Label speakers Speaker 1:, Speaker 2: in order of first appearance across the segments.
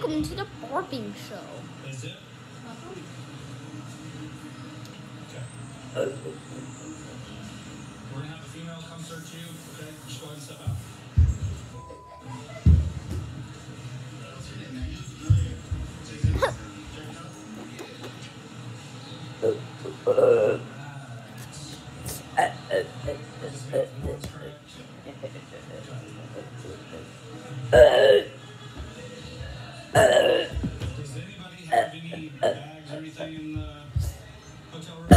Speaker 1: welcome to the burping show.
Speaker 2: Is it? Okay. We're gonna have a female come search you. Okay, just go ahead and step out. Does anybody have any bags or anything in the hotel room?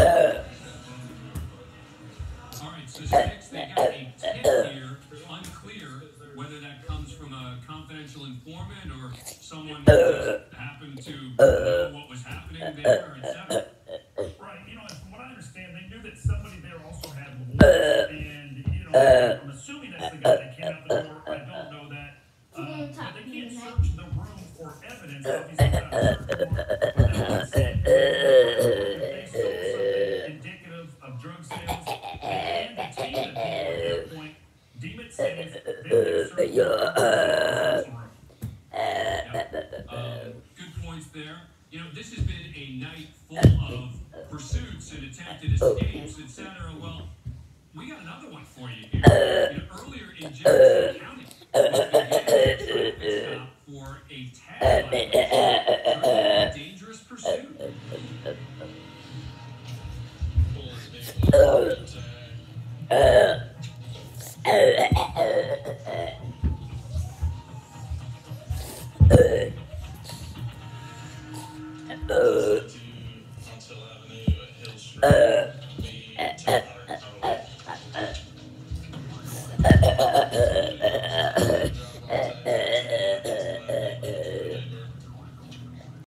Speaker 2: All right, suspects, they got a tip here. Unclear whether that comes from a confidential informant or someone who just happened to know what was happening there, etc.
Speaker 3: Right, and from what I understand, they knew that somebody there also had warrants, and, I'm assuming that's the guy that came out the door. I don't know that. But they can't search the room for evidence, obviously, without a search warrant. But that being said, if they saw something indicative of drug sales and detained the people at that point, deem it safe, they would search the room.
Speaker 2: Good points there. This has been a night full of pursuits and attempted escapes, etc. Well, we got another one for you here. Earlier in Jefferson